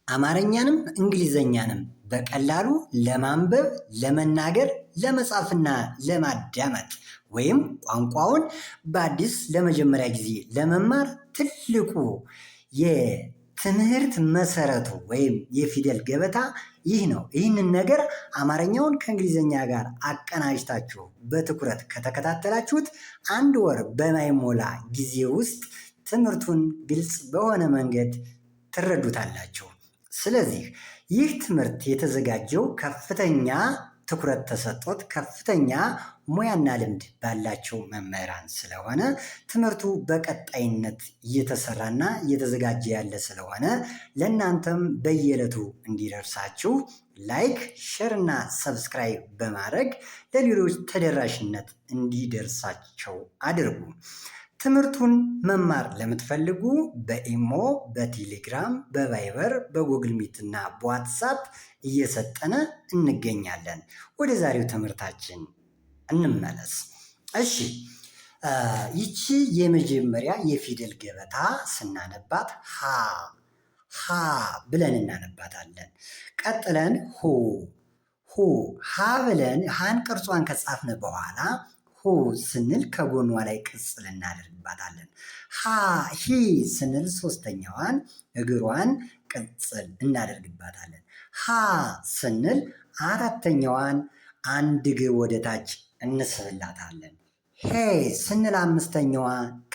አማርኛንም እንግሊዘኛንም በቀላሉ ለማንበብ፣ ለመናገር፣ ለመጻፍና ለማዳመጥ ወይም ቋንቋውን በአዲስ ለመጀመሪያ ጊዜ ለመማር ትልቁ የትምህርት መሰረቱ ወይም የፊደል ገበታ ይህ ነው። ይህንን ነገር አማርኛውን ከእንግሊዘኛ ጋር አቀናጅታችሁ በትኩረት ከተከታተላችሁት 1 ወር በማይሞላ ጊዜ ውስጥ ትምህርቱን ግልጽ በሆነ መንገድ ትረዱታላችሁ። ስለዚህ ይህ ትምህርት የተዘጋጀው ከፍተኛ ትኩረት ተሰጥቶት ከፍተኛ ሙያና ልምድ ባላቸው መምህራን ስለሆነ ትምህርቱ በቀጣይነት እየተሰራና እየተዘጋጀ ያለ ስለሆነ ለእናንተም በየዕለቱ እንዲደርሳችሁ ላይክ፣ ሼር እና ሰብስክራይብ በማድረግ ለሌሎች ተደራሽነት እንዲደርሳቸው አድርጉ። ትምህርቱን መማር ለምትፈልጉ በኢሞ፣ በቴሌግራም፣ በቫይበር፣ በጉግል ሚት እና በዋትሳፕ እየሰጠነ እንገኛለን። ወደ ዛሬው ትምህርታችን እንመለስ። እሺ፣ ይቺ የመጀመሪያ የፊደል ገበታ ስናነባት ሀ ብለን እናነባታለን። ቀጥለን ሁ ሀ ብለን ሀን ቅርጿን ከጻፍን በኋላ ሁ ስንል ከጎኗ ላይ ቅጽል እናደርግባታለን። ሂ ስንል ሶስተኛዋን እግሯን ቅጽል እናደርግባታለን። ሀ ስንል አራተኛዋን አንድ እግር ወደ ታች እንስብላታለን። ሄ ስንል አምስተኛዋ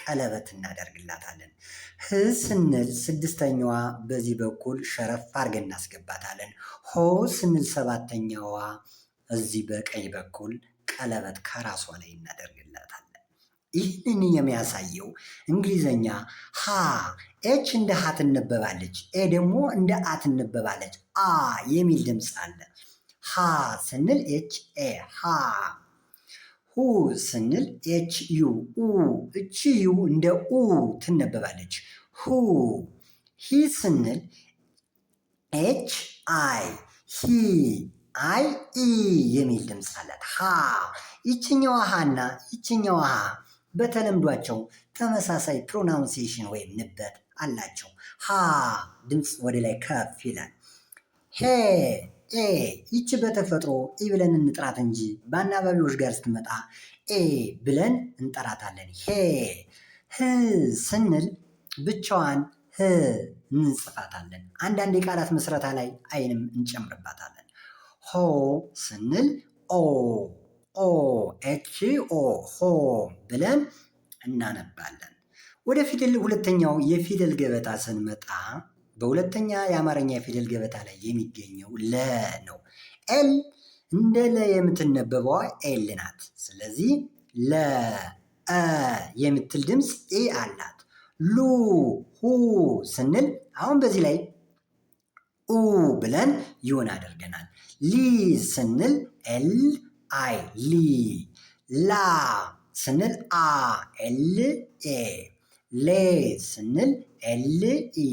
ቀለበት እናደርግላታለን። ህ ስንል ስድስተኛዋ በዚህ በኩል ሸረፍ አድርገን እናስገባታለን። ሆ ስንል ሰባተኛዋ እዚህ በቀኝ በኩል ቀለበት ከራሷ ላይ እናደርግላታለን። ይህንን የሚያሳየው እንግሊዘኛ ሀ ኤች እንደ ሀ ትነበባለች፣ ኤ ደግሞ እንደ አ ትነበባለች። አ የሚል ድምፅ አለ። ሀ ስንል ኤች ኤ ሀ፣ ሁ ስንል ኤች ዩ ኡ፣ እቺ ዩ እንደ ኡ ትነበባለች። ሁ። ሂ ስንል ኤች አይ ሂ፣ አይ ኢ የሚል ድምፅ አላት። ሀ ይችኛዋ ሀና ይችኛዋ ሀ በተለምዷቸው ተመሳሳይ ፕሮናውንሲዬሽን ወይም ንበት አላቸው። ሀ ድምፅ ወደ ላይ ከፍ ይላል። ሄ ኤ ይቺ በተፈጥሮ ኢ ብለን እንጥራት እንጂ በአናባቢዎች ጋር ስትመጣ ኤ ብለን እንጠራታለን። ሄ። ህ ስንል ብቻዋን ህ እንጽፋታለን። አንዳንድ የቃላት ምስረታ ላይ አይንም እንጨምርባታለን። ሆ ስንል ኦ ኤች ኦ ሆ ብለን እናነባለን። ወደ ፊደል ሁለተኛው የፊደል ገበታ ስንመጣ በሁለተኛ የአማርኛ የፊደል ገበታ ላይ የሚገኘው ለ ነው። ኤል እንደ ለ የምትነበበዋ ኤል ናት። ስለዚህ ለ የምትል ድምፅ ኤ አላት። ሉ ሁ ስንል አሁን በዚህ ላይ ኡ ብለን ይሆን አድርገናል። ሊ ስንል ኤል አይ ሊ፣ ላ ስንል አ ኤል ኤ፣ ሌ ስንል ኤል ኢ፣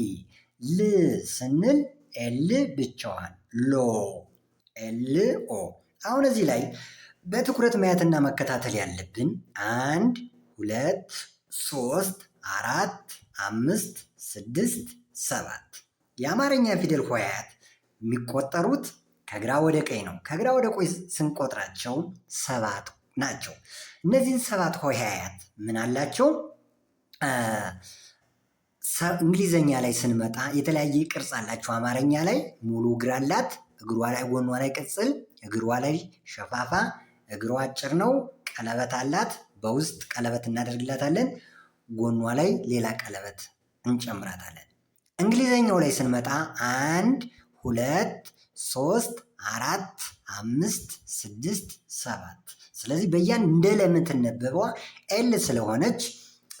ል ስንል ኤል ብቻዋን ሎ ኤል ኦ። አሁን እዚህ ላይ በትኩረት ማየትና መከታተል ያለብን 1 2 3 4 5 6 7 የአማርኛ ፊደል ሆሄያት የሚቆጠሩት ከግራ ወደ ቀኝ ነው። ከግራ ወደ ቀኝ ስንቆጥራቸው 7 ናቸው። እነዚህን 7 ሆሄያት ምን አላቸው? እንግሊዘኛ ላይ ስንመጣ የተለያየ ቅርጽ አላቸው። አማርኛ ላይ ሙሉ እግር አላት። እግሯ ላይ ጎኗ ላይ ቅጽል፣ እግሯ ላይ ሸፋፋ፣ እግሯ አጭር ነው፣ ቀለበት አላት። በውስጥ ቀለበት እናደርግላታለን። ጎኗ ላይ ሌላ ቀለበት እንጨምራታለን። እንግሊዘኛው ላይ ስንመጣ 1 2 3 4 5 6 7 ስለዚህ በያን እንደ ለምትነበበዋ ኤል ስለሆነች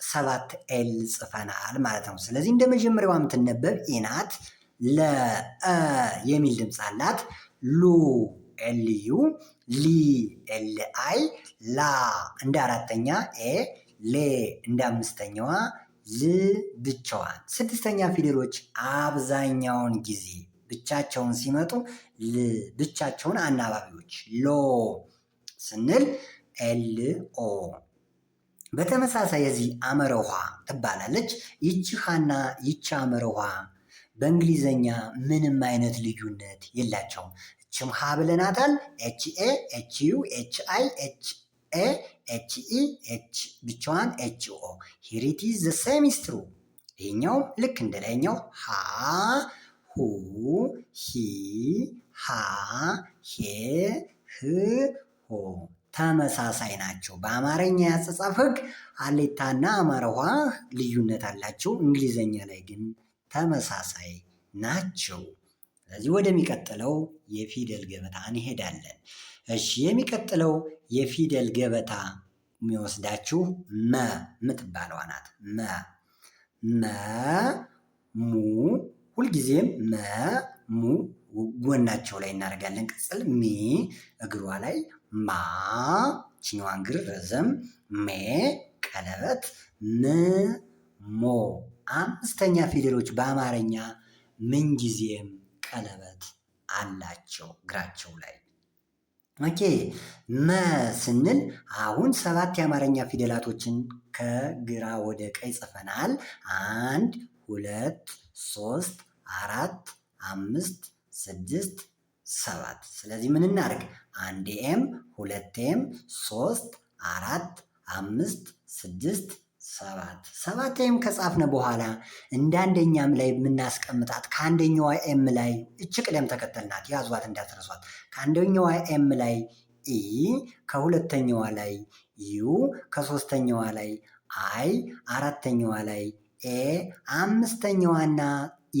7 ኤል ጽፈናል ማለት ነው። ስለዚህ እንደ መጀመሪያዋ የምትነበብ ኤ ናት። ለ የሚል ድምፅ አላት። ሉ ኤል ዩ፣ ሊ ኤል አይ፣ ላ እንደ አራተኛ ኤ፣ ሌ እንደ አምስተኛዋ፣ ል ብቻዋን። 6ኛ ፊደሎች አብዛኛውን ጊዜ ብቻቸውን ሲመጡ ል ብቻቸውን አናባቢዎች ሎ ስንል ኤል ኦ። በተመሳሳይ የዚህ አመረ ውሃ ትባላለች። ይቺ ሃና ይቺ አመረ ውሃ በእንግሊዘኛ ምንም አይነት ልዩነት የላቸውም። እችም ሀ ብለናታል። ኤችኤ፣ ኤችዩ፣ ኤችአይ፣ ኤችኤ፣ ኤችኢ፣ ኤች ብቻዋን ኤችኦ። ሂር ኢት ኢዝ ዘ ሴም ኢዝ ትሩ። ይሄኛው ልክ እንደ ላይኛው ሀ፣ ሁ፣ ሂ፣ ሃ፣ ሄ፣ ህ፣ ሆ ተመሳሳይ ናቸው። በአማርኛ የአጻጻፍ ሕግ ሀሌታና አማረ ውሃ ልዩነት አላቸው። እንግሊዘኛ ላይ ግን ተመሳሳይ ናቸው። ስለዚህ ወደሚቀጥለው የፊደል ገበታ እንሄዳለን። እሺ የሚቀጥለው የፊደል ገበታ የሚወስዳችሁ መ የምትባለዋ ናት። መ ሙ ሁልጊዜም መ ሙ ጎናቸው ላይ እናደርጋለን ቅጽል ሚ እግሯ ላይ ማ ችኛዋን እግር ረዘም ሜ ቀለበት ም ሞ አምስተኛ ፊደሎች በአማርኛ ምንጊዜም ቀለበት አላቸው እግራቸው ላይ። ኦኬ መ ስንል አሁን 7 የአማርኛ ፊደላቶችን ከግራ ወደ ቀኝ ጽፈናል። 1 2 3 4 5 6 7 ስለዚህ ምን እናድርግ? 1ኤም 2ኤም 3 4 5 6 7 ከጻፍነ በኋላ እንደ አንደኛም ላይ የምናስቀምጣት ከአንደኛዋ ኤም ላይ እች ቅደም ተከተል ናት። ያዟት እንዳትረሷት። ከአንደኛዋ ኤም ላይ ኢ፣ ከሁለተኛዋ ላይ ዩ፣ ከሶስተኛዋ ላይ አይ፣ አራተኛዋ ላይ ኤ፣ አምስተኛዋና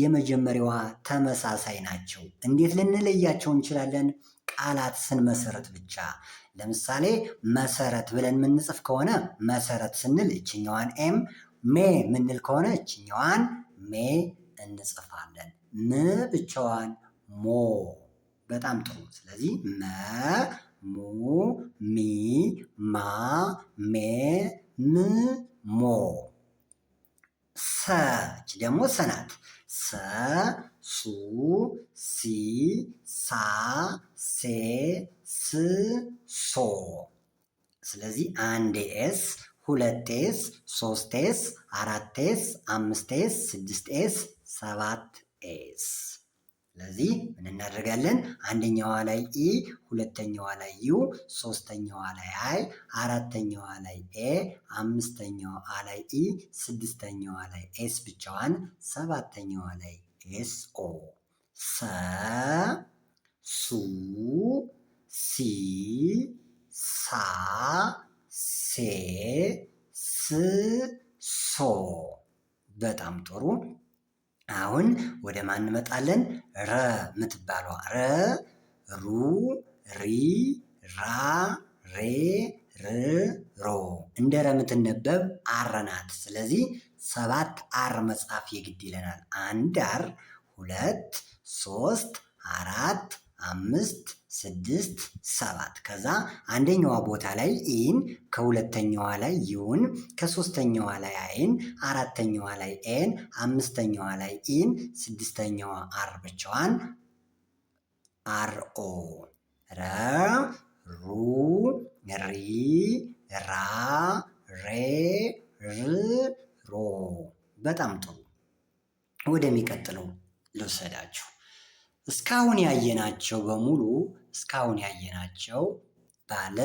የመጀመሪያዋ ተመሳሳይ ናቸው። እንዴት ልንለያቸው እንችላለን? ቃላት ስንመሰረት ብቻ። ለምሳሌ መሰረት ብለን የምንጽፍ ከሆነ መሰረት ስንል እችኛዋን ኤም፣ ሜ ምንል ከሆነ እችኛዋን ሜ እንጽፋለን። ም ብቻዋን ሞ። በጣም ጥሩ። ስለዚህ መ፣ ሙ፣ ሚ፣ ማ፣ ሜ፣ ም፣ ሞ። ሰ እች ደግሞ ሰ ናት። ሰ፣ ሱ፣ ሲ፣ ሳ፣ ሴ፣ ስ፣ ሶ። ስለዚህ 1ኤስ 2ኤስ 3ኤስ 4ኤስ 5ኤስ 6ኤስ 7ኤስ። ስለዚህ ምን እናደርጋለን? አንደኛዋ ላይ ኢ፣ ሁለተኛዋ ላይ ዩ፣ ሶስተኛዋ ላይ አይ፣ አራተኛዋ ላይ ኤ፣ አምስተኛዋ ላይ ኢ፣ ስድስተኛዋ ላይ ኤስ ብቻዋን፣ ሰባተኛዋ ላይ ኤስ ኦ። ሰ፣ ሱ፣ ሲ፣ ሳ፣ ሴ፣ ስ፣ ሶ። በጣም ጥሩ። አሁን ወደ ማን እንመጣለን? ረ የምትባሏ ረ፣ ሩ፣ ሪ፣ ራ፣ ሬ፣ ር፣ ሮ። እንደ ረ የምትነበብ አር ናት። ስለዚህ 7 አር መጻፍ የግድ ይለናል። 1 አር፣ 2 3 4 5 6 7 ከዛ አንደኛዋ ቦታ ላይ ኢን፣ ከሁለተኛዋ ላይ ዩን፣ ከሶስተኛዋ ላይ አይን፣ አራተኛዋ ላይ ኤን፣ አምስተኛዋ ላይ ኢን፣ ስድስተኛዋ አር ብቻዋን አር ኦ። ረ፣ ሩ፣ ሪ፣ ራ፣ ሬ፣ ር፣ ሮ። በጣም ጥሩ። ወደሚቀጥለው ልውሰዳችሁ። እስካሁን ያየናቸው በሙሉ ባለ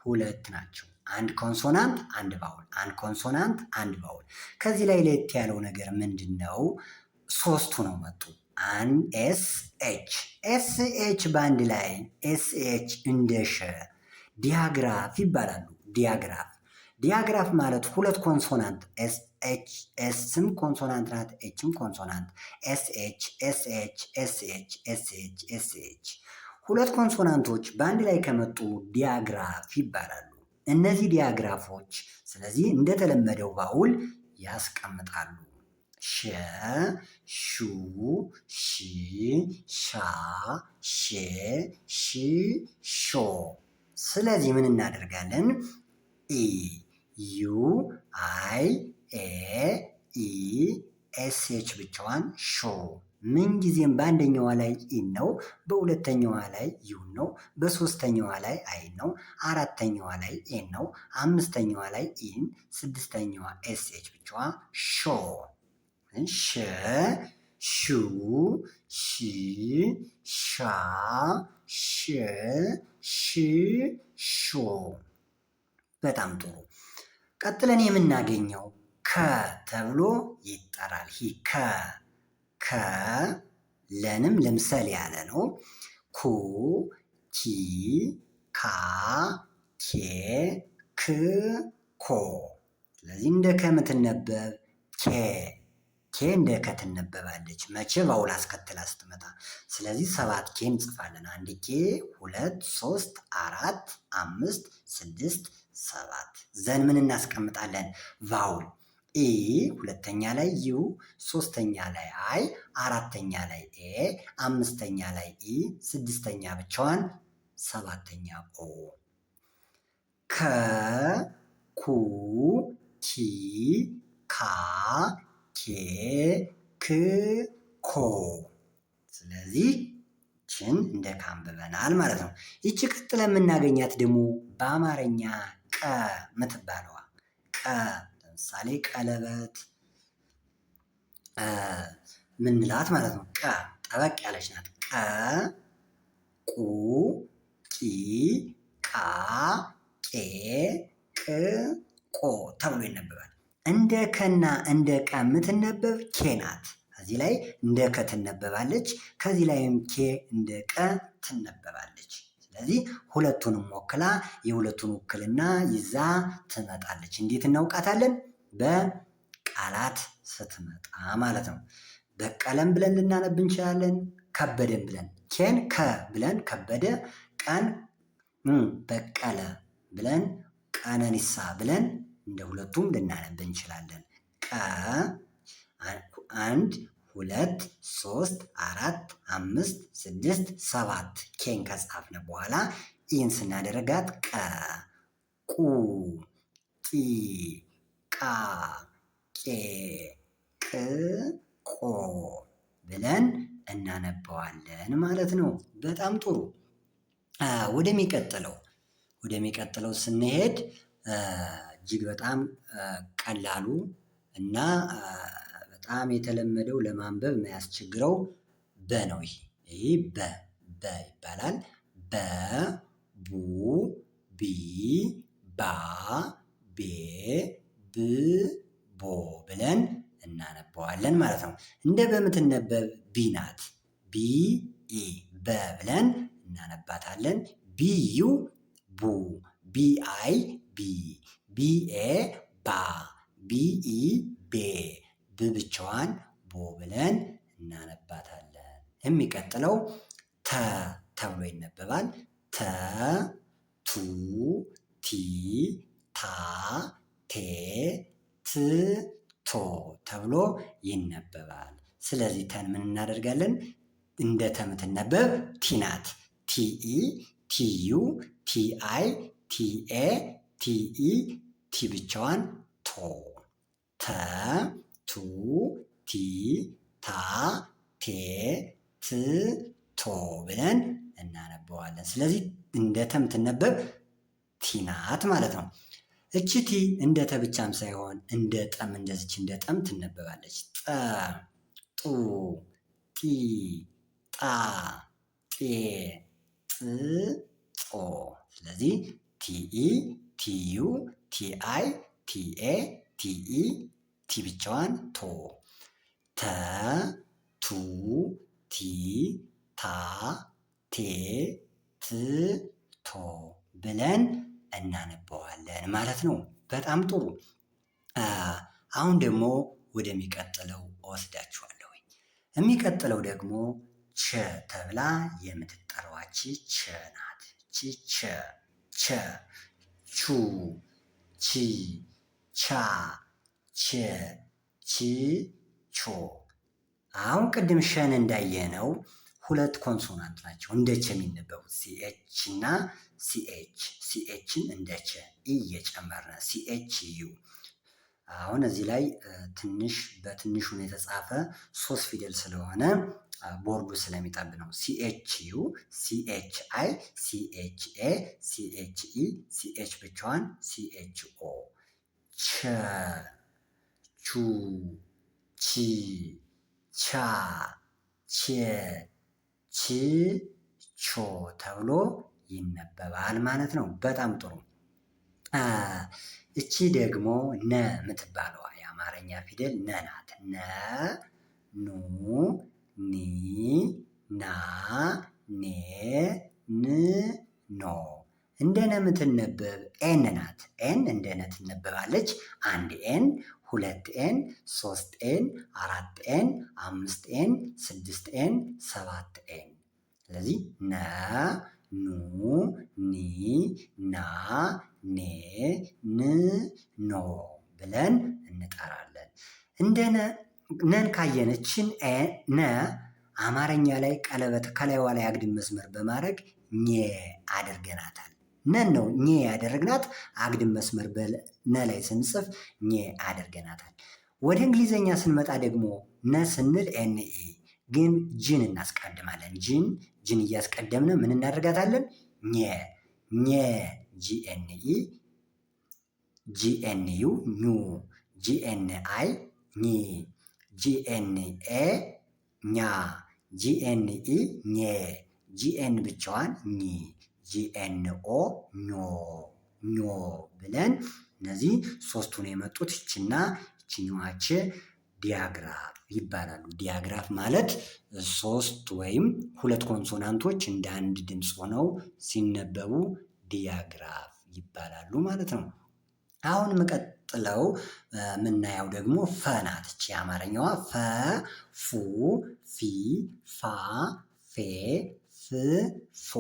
2 ናቸው። አንድ ኮንሶናንት አንድ ቫውል፣ አንድ ኮንሶናንት አንድ ቫውል። ከዚህ ላይ ለየት ያለው ነገር ምንድን ነው? 3ቱ ነው መጡ። ኤስ ኤች ኤስኤች በአንድ ላይ ኤስኤች እንደሸ ዲያግራፍ ይባላሉ። ዲያግራፍ ማለት 2 ኮንሶናንት ኤስም ኮንሶናንት ናት፣ ኤችም ኮንሶናንት ኤስኤች ኤስኤች ኤስኤች ኤስኤች ኤስኤች 2 ኮንሶናንቶች በአንድ ላይ ከመጡ ዲያግራፍ ይባላሉ። እነዚህ ዲያግራፎች ስለዚህ እንደተለመደው ቫውል ያስቀምጣሉ። ሸ፣ ሹ፣ ሺ፣ ሻ፣ ሼ፣ ሺ፣ ሾ። ስለዚህ ምን እናደርጋለን? ኢ፣ ዩ፣ አይ፣ ኤ፣ ኢ፣ ኤስኤች ብቻዋን ሾ። ምንጊዜም በአንደኛዋ ላይ ኢን ነው፣ በሁለተኛዋ ላይ ዩን ነው፣ በሶስተኛዋ ላይ አይን ነው፣ አራተኛዋ ላይ ኤን ነው፣ አምስተኛዋ ላይ ኢን፣ ስድስተኛዋ ኤስኤች ብቻዋ ሾ። ሸ፣ ሹ ሺ ሻ ሽ ሽ ሾ። በጣም ጥሩ። ቀጥለን የምናገኘው ከ ተብሎ ይጠራል። ይህ ከ ለንም ለምሳሌ ያለ ነው። ኩ ኪ ካ ኬ ክ ኮ። ስለዚህ እንደ ከምትነበብ ኬ እንደ ከትነበባለች። መቼ ቫውል አስከትላ ስትመጣ። ስለዚህ 7 ኬ እንጽፋለን። 1 ኬ 2 3 4 5 6 7 ዘን ምን እናስቀምጣለን? ቫውል ኤ ሁለተኛ ላይ ዩ ሶስተኛ ላይ አይ አራተኛ ላይ ኤ አምስተኛ ላይ ኢ ስድስተኛ ብቻዋን ሰባተኛ ኦ። ከ ኩ ኪ ካ ኬ ክ ኮ። ስለዚህ ይችን እንደ ካንብበናል ማለት ነው። ይቺ ቀጥለ የምናገኛት ደግሞ በአማርኛ ቀ ምትባለዋ ቀ ለምሳሌ ቀለበት ምንላት ማለት ነው። ቀ ጠበቅ ያለች ናት። ቀ ቁ ቂ ቃ ቄ ቅ ቆ ተብሎ ይነበባል። እንደ ከና እንደ ቀ የምትነበብ ኬ ናት። ከዚህ ላይ እንደ ከ ትነበባለች። ከዚህ ላይም ኬ እንደ ቀ ትነበባለች። ስለዚህ ሁለቱንም ወክላ የሁለቱን ውክልና ይዛ ትመጣለች። እንዴት እናውቃታለን? በቃላት ስትመጣ ማለት ነው። በቀለም ብለን ልናነብ እንችላለን። ከበደን ብለን ኬን ከ ብለን ከበደ፣ ቀን በቀለ ብለን ቀነኒሳ ብለን እንደ ሁለቱም ልናነብ እንችላለን። ቀ 1 2 3 4 5 6 7 ኬን ከጻፍነ በኋላ ኢን ስናደርጋት ቀ ቁ ቂ ቃ ቄ ቅ ቆ ብለን እናነባዋለን ማለት ነው። በጣም ጥሩ። ወደሚቀጥለው ስንሄድ እጅግ በጣም ቀላሉ እና በጣም የተለመደው ለማንበብ የማያስቸግረው በ ነው። ይሄ በ ይባላል። በ ቡ ቢ ባ ቤ ብ ቦ ብለን እናነባዋለን ማለት ነው። እንደ በምትነበብ ቢ ናት። ቢ ኢ በ ብለን እናነባታለን። ቢዩ ቡ ቢ አይ ቢ ቢ ኤ ባ ቢ ኢ ቤ ብ ብቻዋን ቦ ብለን እናነባታለን። የሚቀጥለው ተ ተብሎ ይነበባል። ተ ቱ ቲ ታ ቴ ት ቶ ተብሎ ይነበባል። ስለዚህ ተን ምን እናደርጋለን? እንደ ተምትነበብ ቲ ናት። ቲኢ ቲዩ ቲአይ ቲኤ ቲኢ ቲ ብቻዋን ቶ። ተ ቱ ቲ ታ ቴ ት ቶ ብለን እናነበዋለን። ስለዚህ እንደ ተምትነበብ ቲ ናት ማለት ነው። እቺ ቲ እንደ ተ ብቻም ሳይሆን እንደ ጠም እንደዚች እንደ ጠም ትነበባለች። ጠ ጡ ጢ ጣ ጤ ጥ ጦ። ስለዚህ ቲኢ ቲዩ ቲአይ ቲኤ ቲኢ ቲ ብቻዋን ቶ። ተ ቱ ቲ ታ ቴ ት ቶ ብለን እናነበዋለን ማለት ነው። በጣም ጥሩ። አሁን ደግሞ ወደሚቀጥለው እወስዳችኋለሁ። የሚቀጥለው ደግሞ ቸ ተብላ የምትጠራዋች ቸ ናት። ቸ ቹ ቺ ቻ ቸ ቺ ቾ። አሁን ቅድም ሸን እንዳየነው ሁለት ኮንሶናንት ናቸው እንደ ቸ የሚነበቡት ሲኤች እና ሲኤችን እንደ ቸ እየጨመርነ ሲኤች ዩ። አሁን እዚህ ላይ በትንሹ ነው የተጻፈ 3 ፊደል ስለሆነ ቦርዱ ስለሚጠብ ነው። ሲኤች ዩ ሲኤች አይ ሲኤች ኤ ሲኤች ኢ ሲኤች ብቻዋን ሲኤች ኦ። ቸ ቹ ቺ ቻ ቻ፣ ቼ፣ ች፣ ቾ ተብሎ ይነበባል ማለት ነው። በጣም ጥሩ። እቺ ደግሞ ነ የምትባለዋ የአማርኛ ፊደል ነ ናት። ነ፣ ኑ፣ ኒ፣ ና፣ ኔ፣ ን፣ ኖ። እንደ ነ የምትነበብ ኤን ናት። ኤን እንደ ነ ትነበባለች። አንድ ኤን፣ ሁለት ኤን፣ ሶስት ኤን፣ አራት ኤን፣ አምስት ኤን፣ ስድስት ኤን፣ ሰባት ኤን። ስለዚህ ነ፣ ኑ፣ ኒ፣ ና፣ ኔ፣ ን፣ ኖ ብለን እንጠራለን። እንደ ነን ካየነችን ነ አማርኛ ላይ ቀለበት ከላይዋ ላይ አግድም መስመር በማድረግ ኘ አድርገናታል። ነን ነው ኘ ያደረግናት። አግድም መስመር በነ ላይ ስንጽፍ ኘ አድርገናታል። ወደ እንግሊዘኛ ስንመጣ ደግሞ ነ ስንል ኤንኢ ግን ጅን እናስቀድማለን። ጅን እያስቀደምነ ምን እናደርጋታለን? ኘ ኘ ጂኤንኢ ጂኤንዩ ኙ ጂኤንአይ ኚ ጂኤንኤ ኛ ጂኤንኢ ኘ ጂኤን ብቻዋን ኚ ጂኤንኦ ኞ ኞ ብለን እነዚህ ሶስቱን የመጡት ይችና ይችኛዋች ዲያግራፍ ይባላሉ። ዲያግራፍ ማለት ሶስት ወይም ሁለት ኮንሶናንቶች እንደ አንድ ድምፅ ሆነው ሲነበቡ ዲያግራፍ ይባላሉ ማለት ነው። አሁን የምቀጥለው የምናየው ደግሞ ፈ ናት። እቺ የአማርኛዋ ፈ፣ ፉ፣ ፊ፣ ፋ፣ ፌ፣ ፍ፣ ፎ።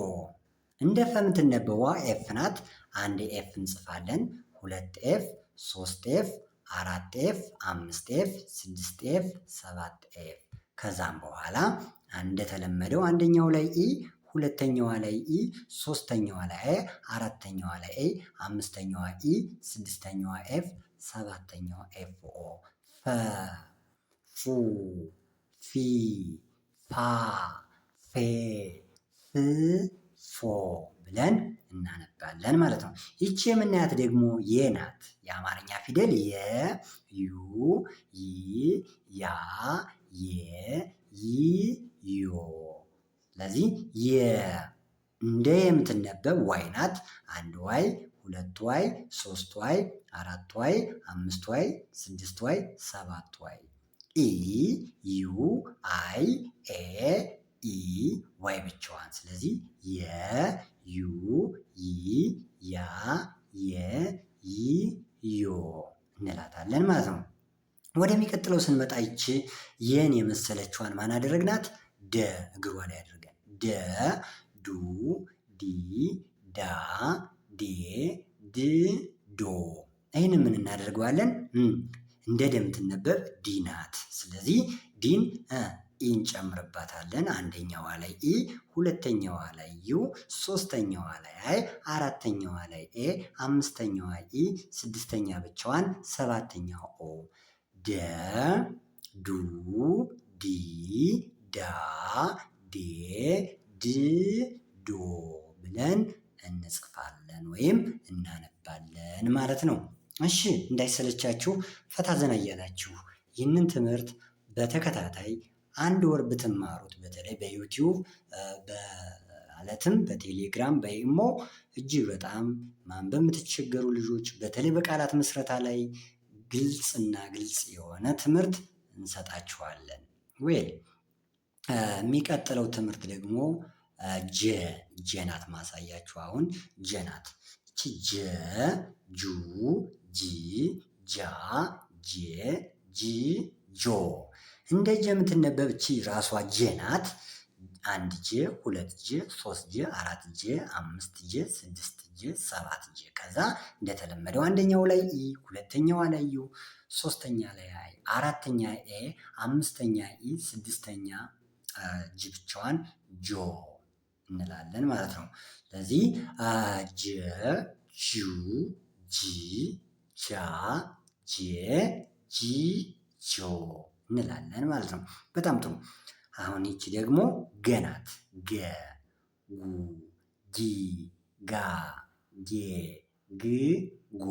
እንደ ፈ የምትነበዋ ኤፍ ናት። አንድ ኤፍ እንጽፋለን። ሁለት ኤፍ፣ ሶስት ኤፍ፣ አራት ኤፍ፣ አምስት ኤፍ፣ ስድስት ኤፍ፣ ሰባት ኤፍ። ከዛም በኋላ እንደተለመደው አንደኛው ላይ ኢ፣ ሁለተኛዋ ላይ ኢ፣ ሶስተኛዋ ላይ ኤ፣ አራተኛዋ ላይ ኤ፣ አምስተኛዋ ኢ፣ ስድስተኛዋ ኤፍ፣ ሰባተኛዋ ኤፍ ኦ። ፈ፣ ፉ፣ ፊ፣ ፋ፣ ፌ፣ ፍ፣ ፎ ብለን እናነባለን ማለት ነው። ይቺ የምናያት ደግሞ የ ናት። የአማርኛ ፊደል የ፣ ዩ፣ ይ፣ ያ፣ የ፣ ይ፣ ዮ። ስለዚህ የ እንደ የምትነበብ ዋይ ናት። አንድ ዋይ፣ ሁለት ዋይ፣ ሶስት ዋይ፣ አራት ዋይ፣ አምስት ዋይ፣ ስድስት ዋይ፣ ሰባት ዋይ። ኢ፣ ዩ፣ አይ፣ ኤ፣ ኢ፣ ዋይ ብቻዋን። ስለዚህ የ፣ ዩ፣ ይ፣ ያ፣ የ፣ ይ፣ ዮ እንላታለን ማለት ነው። ወደሚቀጥለው ስንመጣ ይቺ የን የመሰለችዋን ማን አደረግናት? ደ እግሯ ላይ አድርገን ደ፣ ዱ፣ ዲ፣ ዳ፣ ዴ፣ ድ፣ ዶ። ይህን ምን እናደርገዋለን? እንደ ደ የምትነበብ ዲ ናት። ስለዚህ ዲን ኢ እንጨምርባታለን። አንደኛዋ ላይ ኢ፣ ሁለተኛዋ ላይ ዩ፣ ሶስተኛዋ ላይ አይ፣ አራተኛዋ ላይ ኤ፣ አምስተኛዋ ኢ፣ ስድስተኛ ብቻዋን፣ ሰባተኛው ኦ። ደ፣ ዱ፣ ዲ፣ ዳ፣ ዴ፣ ድ፣ ዶ ብለን እንጽፋለን ወይም እናነባለን ማለት ነው። እሺ እንዳይሰለቻችሁ ፈታ ዘና እያላችሁ ይህንን ትምህርት በተከታታይ አንድ ወር ብትማሩት በተለይ በዩቲዩብ ማለትም በቴሌግራም በኢሞ እጅግ በጣም ማንበብ የምትቸገሩ ልጆች በተለይ በቃላት ምስረታ ላይ ግልጽና ግልጽ የሆነ ትምህርት እንሰጣችኋለን። ወይ የሚቀጥለው ትምህርት ደግሞ ጀ ናት። ማሳያችሁ አሁን ጀ ናት። እቺ ጀ፣ ጁ፣ ጂ፣ ጃ፣ ጄ፣ ጂ፣ ጆ። እንደ ጀ የምትነበብ እቺ ራሷ ጀ ናት። አንድ ጀ፣ ሁለት ጀ፣ ሶስት ጀ፣ አራት ጀ፣ አምስት ጀ፣ ስድስት ጀ፣ ሰባት ጀ። ከዛ እንደተለመደው አንደኛው ላይ ኢ፣ ሁለተኛዋ ላይ ዩ፣ ሶስተኛ ላይ አይ፣ አራተኛ ኤ፣ አምስተኛ ኢ፣ ስድስተኛ ጅ ብቻዋን ጆ እንላለን ማለት ነው። ስለዚህ ጀ፣ ጁ፣ ጂ፣ ጃ፣ ጄ፣ ጂ፣ ጆ እንላለን ማለት ነው። በጣም ጥሩ። አሁን ይቺ ደግሞ ገ ናት። ገ፣ ጉ፣ ጊ፣ ጋ፣ ጌ፣ ግ፣ ጎ።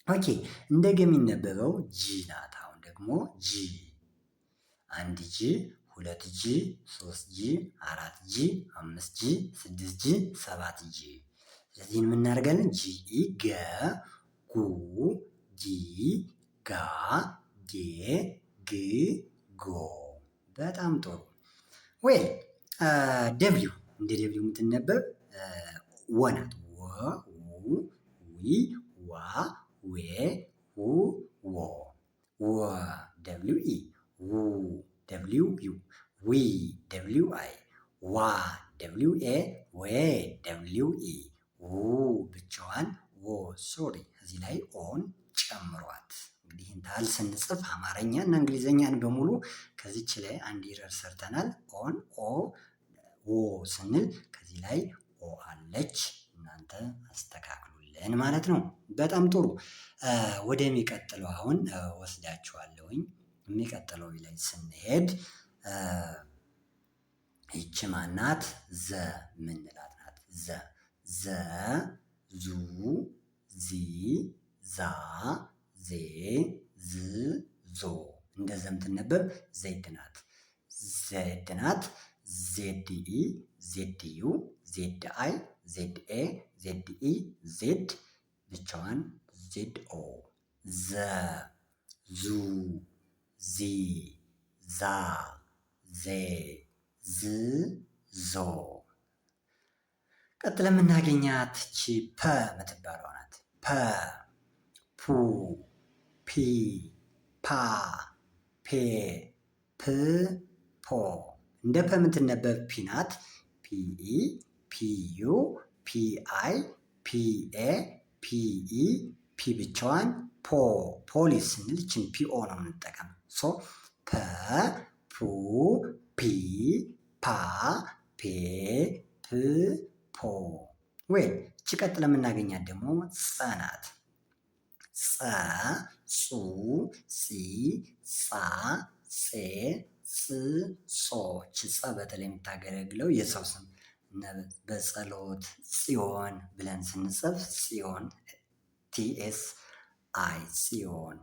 ኦኬ እንደ ገ የሚነበበው ጂ ናት። አሁን ደግሞ ጂ 1 ጂ 2 ጂ 3 ጂ 4 ጂ 5 ጂ 6 ጂ 7 ጂ። ስለዚህ ምን እናደርጋለን? ጂ ገ ጉ ጂ ጋ ጌ ግ ጎ። በጣም ጥሩ። ዌል ደብሊው እንደ ደብሊው የምትነበብ ወ ናት። ወ ው ዊ ዋ ዌ ው ዎ። ወ ደብሊው ኢ ው ደብሊው ዩ ዊ ደብሊው አይ ዋ ደብሊው ኤ ዌ ደብሊው ኢ ው ብቻዋን ዎ። ሶሪ እዚህ ላይ ኦን ጨምሯት። እንግዲህ ታል ስንጽፍ አማርኛ እና እንግሊዘኛን በሙሉ ከዚች ላይ አንድ ኢረር ሰርተናል። ኦን ኦ ዎ ስንል ከዚህ ላይ ኦ አለች። እናንተ አስተካክሉልን ማለት ነው። በጣም ጥሩ። ወደሚቀጥለው አሁን ወስዳችኋለሁኝ። የሚቀጥለው ላይ ስንሄድ ይቺ ማናት? ዘ ምንላት ናት። ዘ ዙ ዚ ዛ ዜ ዝ ዞ። እንደዛ የምትነበብ ዜድ ናት። ዜድ ናት። ዜድ ኢ ዜድ ዩ ዜድ አይ ዜድ ኤ ዜድ ኢ ዜድ ብቻዋን ዜድ ኦ። ዘ ዙ ዚ ዛ ዜ ዝ ዞ። ቀጥለ የምናገኛት ቺ ፐ የምትባለው ናት። ፐ ፑ ፒ ፓ ፔ ፕ ፖ። እንደ ፐ የምትነበብ ፒ ናት። ፒ ኢ ፒ ዩ ፒ አይ ፒ ኤ ፒ ኢ ፒ ብቻዋን ፖ። ፖሊስ ስንል ይችን ፒኦ ነው የምንጠቀም። ሶ ፐ ፑ ፒ ፓ ፔ ፕ ፖ። ወይ እቺ ቀጥለ የምናገኛት ደግሞ ጸ ናት። ጸ ጹ ጺ ጻ ጼ ጽ ጾ። እቺ ጸ በተለይ የምታገለግለው የሰው ስም በጸሎት ጽዮን ብለን ስንጽፍ ጽዮን ቲኤስ አይ ጽዮን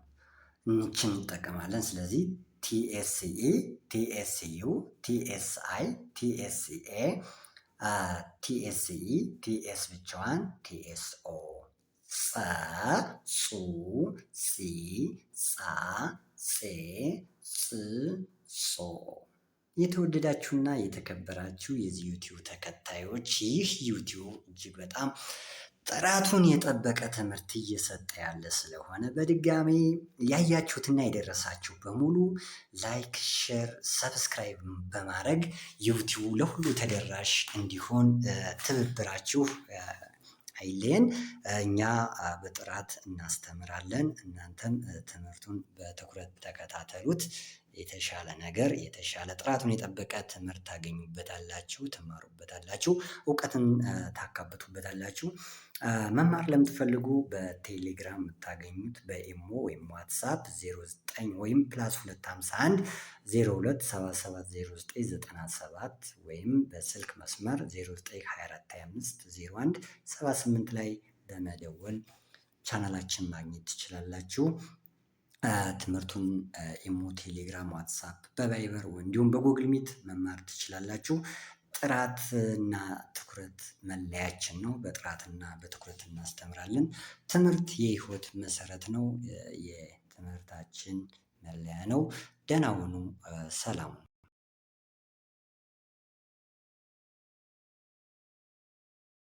እንችን እንጠቀማለን። ስለዚህ ቲኤስኢ ቲኤስዩ ቲኤስአይ ቲኤስኤ ቲኤስኢ ቲኤስ ብቻዋን ቲኤስኦ። ጸ ጹ ጺ ጻ ጼ ጽ ጾ። የተወደዳችሁና የተከበራችሁ የዚህ ዩቲዩብ ተከታዮች ይህ ዩቲዩብ እጅግ በጣም ጥራቱን የጠበቀ ትምህርት እየሰጠ ያለ ስለሆነ በድጋሚ ያያችሁትና የደረሳችሁ በሙሉ ላይክ፣ ሼር፣ ሰብስክራይብ በማድረግ ዩቲዩብ ለሁሉ ተደራሽ እንዲሆን ትብብራችሁ አይለየን። እኛ በጥራት እናስተምራለን። እናንተም ትምህርቱን በትኩረት ተከታተሉት። የተሻለ ነገር የተሻለ ጥራቱን የጠበቀ ትምህርት ታገኙበታላችሁ፣ ትማሩበታላችሁ፣ እውቀትን ታካብቱበታላችሁ። መማር ለምትፈልጉ በቴሌግራም የምታገኙት በኢሞ ወይም ዋትሳፕ 09 ወይም +251 02770997 ወይም በስልክ መስመር 0924250178 ላይ በመደወል ቻናላችን ማግኘት ትችላላችሁ። ትምህርቱን ኢሞ፣ ቴሌግራም፣ ዋትሳፕ፣ በቫይበር እንዲሁም በጉግል ሚት መማር ትችላላችሁ። ጥራትና ትኩረት መለያችን ነው። በጥራትና በትኩረት እናስተምራለን። ትምህርት የህይወት መሰረት ነው። የትምህርታችን መለያ ነው። ደህና ሁኑ። ሰላም።